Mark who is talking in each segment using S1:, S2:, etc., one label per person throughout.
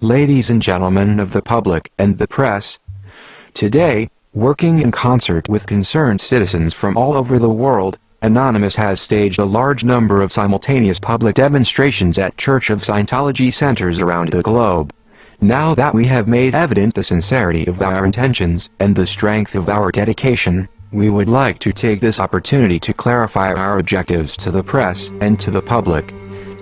S1: ladies and gentlemen of the public and the press. Today, working in concert with concerned citizens from all over the world, Anonymous has staged a large number of simultaneous public demonstrations at Church of Scientology centers around the globe. Now that we have made evident the sincerity of our intentions and the strength of our dedication, we would like to take this opportunity to clarify our objectives to the press and to the public.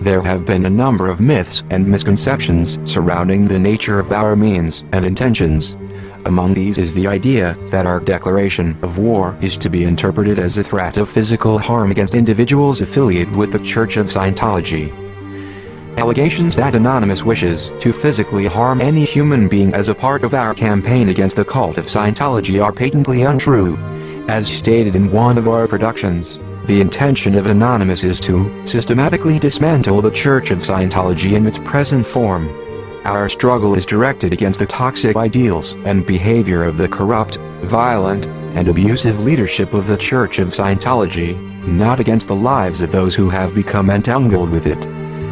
S1: There have been a number of myths and misconceptions surrounding the nature of our means and intentions. Among these is the idea that our declaration of war is to be interpreted as a threat of physical harm against individuals affiliated with the Church of Scientology. Allegations that Anonymous wishes to physically harm any human being as a part of our campaign against the cult of Scientology are patently untrue. As stated in one of our productions, the intention of Anonymous is to systematically dismantle the Church of Scientology in its present form. Our struggle is directed against the toxic ideals and behavior of the corrupt, violent, and abusive leadership of the Church of Scientology, not against the lives of those who have become entangled with it.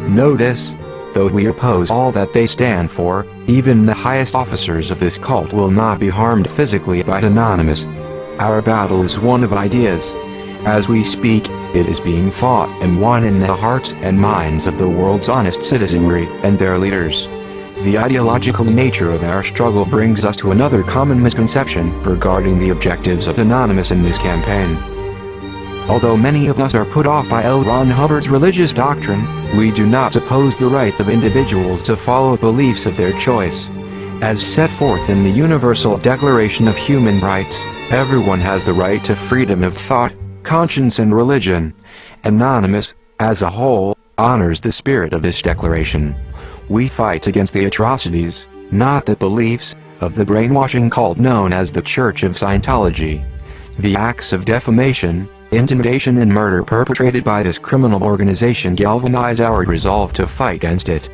S1: Know this: though we oppose all that they stand for, even the highest officers of this cult will not be harmed physically by Anonymous. Our battle is one of ideas. As we speak, it is being fought and won in the hearts and minds of the world's honest citizenry and their leaders. The ideological nature of our struggle brings us to another common misconception regarding the objectives of Anonymous in this campaign. Although many of us are put off by L. Ron Hubbard's religious doctrine, we do not oppose the right of individuals to follow beliefs of their choice. As set forth in the Universal Declaration of Human Rights, everyone has the right to freedom of thought, conscience and religion. Anonymous, as a whole, honors the spirit of this declaration. We fight against the atrocities, not the beliefs, of the brainwashing cult known as the Church of Scientology. The acts of defamation, intimidation and murder perpetrated by this criminal organization galvanize our resolve to fight against it.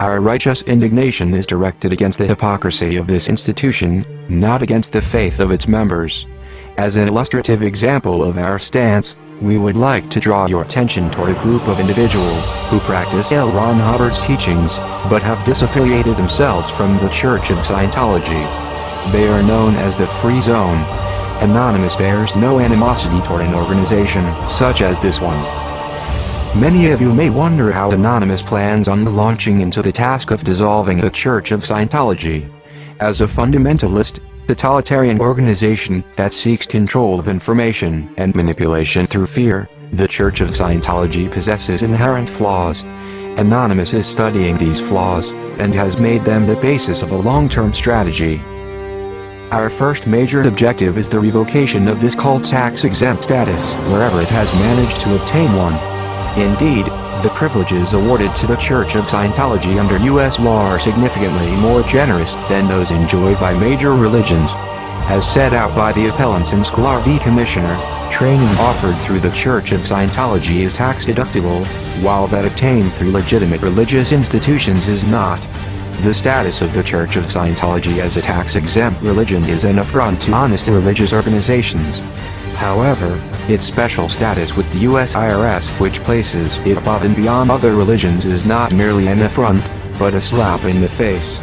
S1: Our righteous indignation is directed against the hypocrisy of this institution, not against the faith of its members. As an illustrative example of our stance, we would like to draw your attention toward a group of individuals who practice L. Ron Hubbard's teachings, but have disaffiliated themselves from the Church of Scientology. They are known as the Free Zone. Anonymous bears no animosity toward an organization such as this one. Many of you may wonder how Anonymous plans on launching into the task of dissolving the Church of Scientology. As a fundamentalist, totalitarian organization that seeks control of information and manipulation through fear, the Church of Scientology possesses inherent flaws. Anonymous is studying these flaws, and has made them the basis of a long-term strategy. Our first major objective is the revocation of this cult's tax-exempt status wherever it has managed to obtain one. Indeed, the privileges awarded to the Church of Scientology under U.S. law are significantly more generous than those enjoyed by major religions. As set out by the appellants in Sklar v. Commissioner, training offered through the Church of Scientology is tax-deductible, while that obtained through legitimate religious institutions is not. The status of the Church of Scientology as a tax-exempt religion is an affront to honest religious organizations. However, its special status with the U.S. IRS, which places it above and beyond other religions, is not merely an affront, but a slap in the face.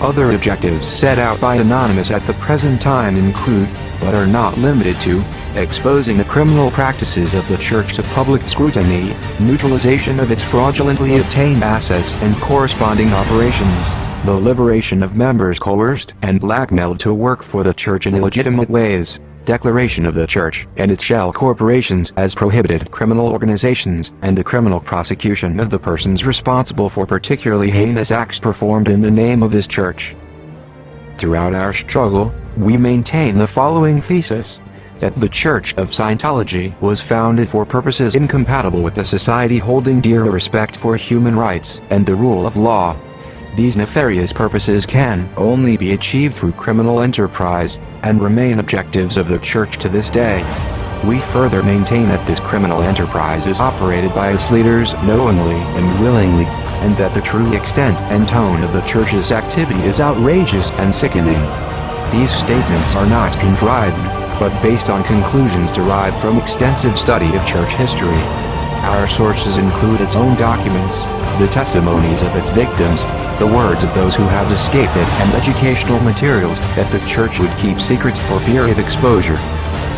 S1: Other objectives set out by Anonymous at the present time include, but are not limited to, exposing the criminal practices of the Church to public scrutiny, neutralization of its fraudulently obtained assets and corresponding operations, the liberation of members coerced and blackmailed to work for the Church in illegitimate ways, declaration of the Church and its shell corporations as prohibited criminal organizations, and the criminal prosecution of the persons responsible for particularly heinous acts performed in the name of this Church. Throughout our struggle, we maintain the following thesis: that the Church of Scientology was founded for purposes incompatible with a society holding dear respect for human rights and the rule of law. These nefarious purposes can only be achieved through criminal enterprise, and remain objectives of the Church to this day. We further maintain that this criminal enterprise is operated by its leaders knowingly and willingly, and that the true extent and tone of the Church's activity is outrageous and sickening. These statements are not contrived, but based on conclusions derived from extensive study of Church history. Our sources include its own documents, the testimonies of its victims, the words of those who have escaped it, and educational materials that the Church would keep secrets for fear of exposure.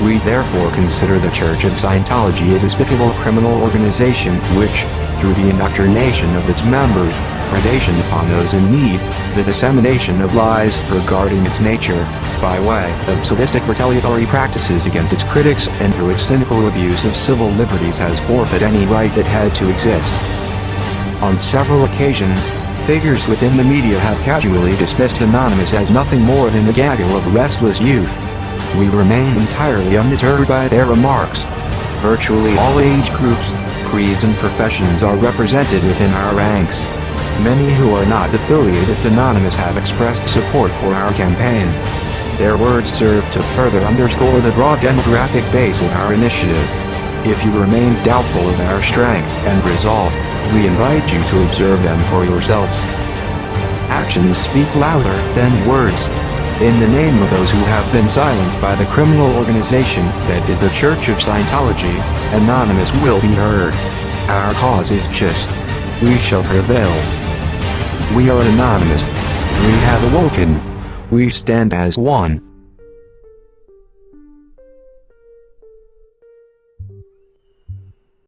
S1: We therefore consider the Church of Scientology a despicable criminal organization which, through the indoctrination of its members, predation upon those in need, the dissemination of lies regarding its nature, by way of sadistic retaliatory practices against its critics, and through its cynical abuse of civil liberties has forfeited any right that had to exist. On several occasions, figures within the media have casually dismissed Anonymous as nothing more than a gaggle of restless youth. We remain entirely undeterred by their remarks. Virtually all age groups, creeds and professions are represented within our ranks. Many who are not affiliated with Anonymous have expressed support for our campaign. Their words serve to further underscore the broad demographic base of our initiative. If you remain doubtful of our strength and resolve, we invite you to observe them for yourselves. Actions speak louder than words. In the name of those who have been silenced by the criminal organization that is the Church of Scientology, Anonymous will be heard. Our cause is just. We shall prevail. We are Anonymous. We have awoken. We stand as one.